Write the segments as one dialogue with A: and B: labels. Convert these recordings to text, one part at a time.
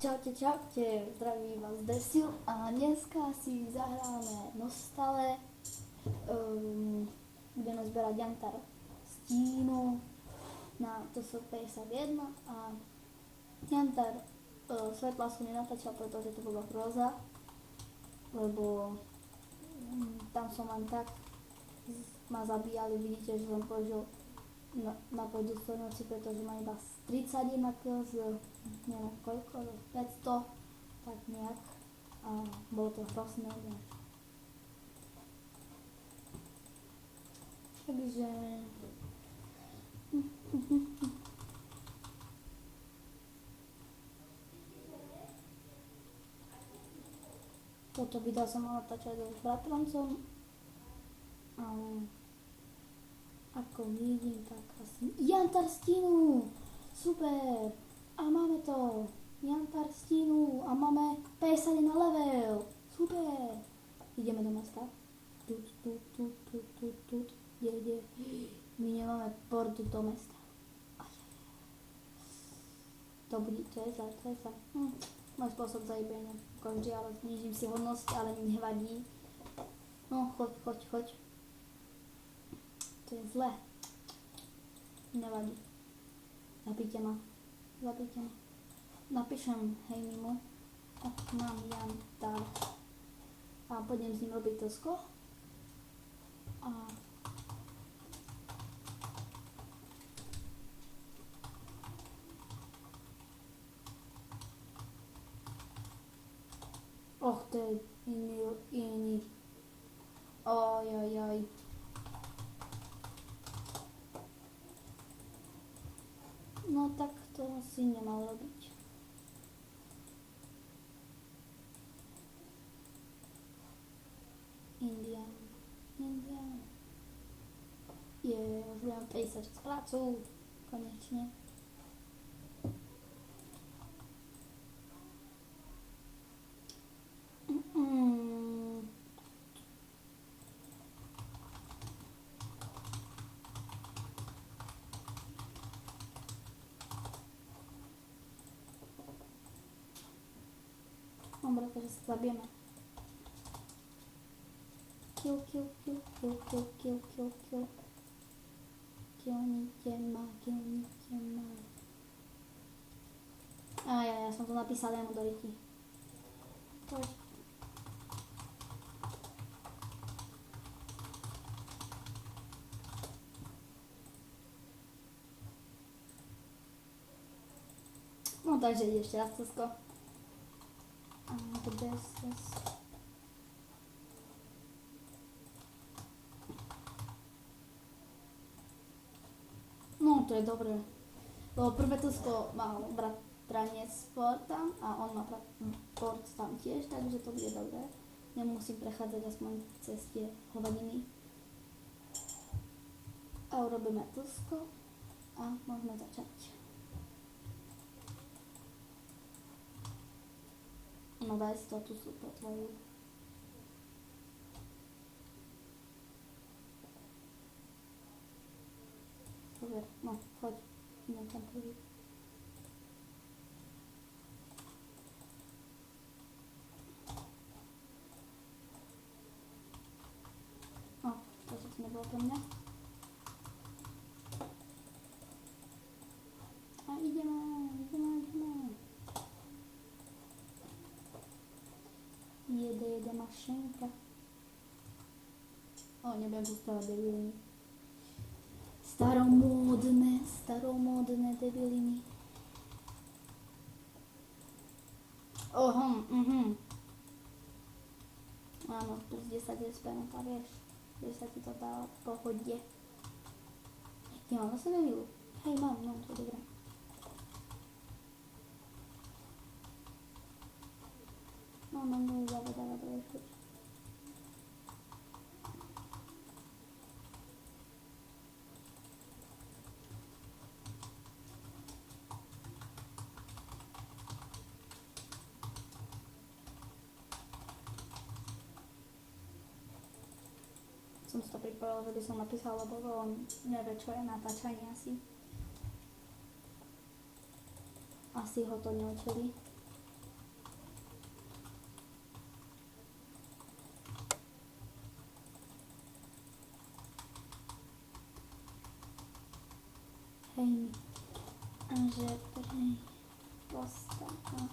A: Čaute, zdraví vás Desil a dneska si zahráme Nostale. Budeme zberať Jantar Stínu na TS51 a Jantar svetla som nenatáčal, pretože to bola hroza, lebo tam som len tak ma zabíjali, vidíte, že som použil na noci, pretože má iba 31 kill z neviem koľko, 500, tak nejak, a bolo to hrozné. Takže toto video som mala natáčať s bratrancom, ale ako vidím, tak asi Jantar Stínu, super, a máme to, Jantar Stínu a máme 51 level, super, ideme do mesta, kde, my nemáme port do mesta, to je zle, môj spôsob zajebenia, každý, ale znižím si hodnosť, ale mi nevadí, no choď. To je zlé. Nevadí. Zabíte ma. Napíšem Hejmimu. Mám Jantar. A pôjdem s ním robiť tosko. A to je iný. Ojojoj. No tak to asi nemal robiť. Indian. Už budem 56 prácu. Konečne. Dobre, takže sa zabijeme. Kill. Killnite ma. Ja som to napísal jemu do ryti. Poď. No takže ide ešte raz cesko. No to je dobré, lebo prvé tusko mal bratranec port tam a on má port tam tiež, takže to bude dobré. Nemusím prechádzať aspoň cez tie hovadiny. A urobíme tusko a môžeme začať. No daj si to tu super tvoju. Super, no choď, idem tam prvý. To si nebolo pre mňa. A ideme. Jede mašinka. Nebudem zostávať debiliny. Staromódne debiliny. Áno, plus 10 SP, no tá vieš. Vieš sa ti to dá v pohode. Ty mám zase debilu? Hej, mám, no, to je dobré. No, dávaj, choď. Som si to pripravila, že by som napísala, lebo on nevie, čo je natáčanie asi. Asi ho to neučili. Amy. A že prej postava.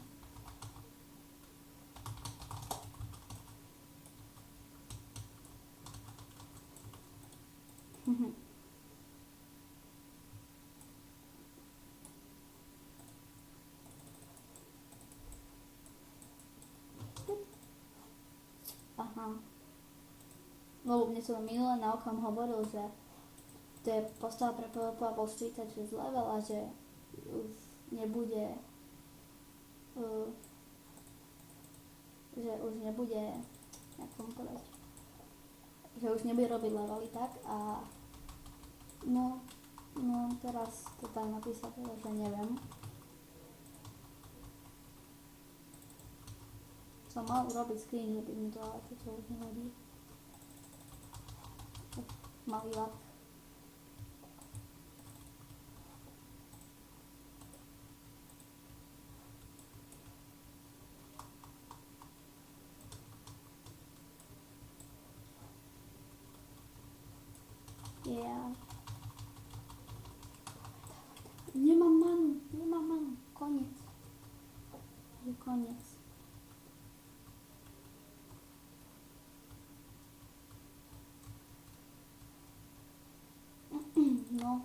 A: Aha. Lebo mne som minule na okom hovoril, že to je postava pre PvP a bol 46 level a že už nebude jak som povedať, že už nebude robiť levely tak a no teraz to tak napísal, že neviem. Som mal urobiť screen, že by mi to, ale to čo už nevadí. Malý lak. Yeah. Nemám manu. Koniec. Je koniec. No.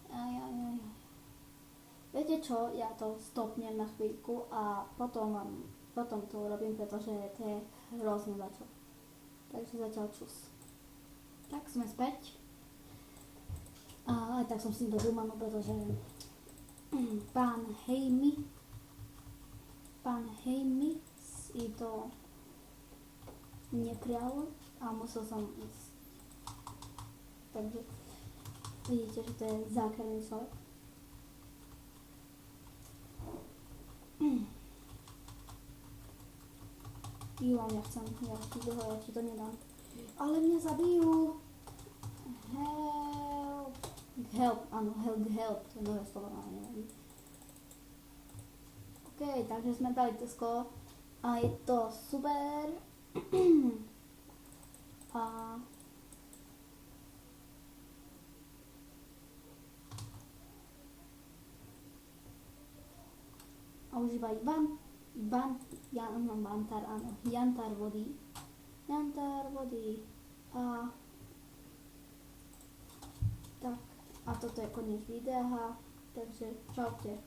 A: Aj. Viete čo, ja to stopnem na chvíľku a potom to urobím, pretože to je hrozne začal. Takže zatiaľ čus. Tak sme späť. A aj tak som si dobil manu, pretože pán Hejmi si to neprijal a musel som ísť. Takže vidíte, že to je zákerný človek. Ja nechcem, ja ti to nedám. Ale mňa zabijú. Help, áno, help, to je nové slovo, ale nevadí. OK, takže sme dali Tesco a je to super. A už iba Jantar vody. A tak, a toto je koniec videa, takže čaute.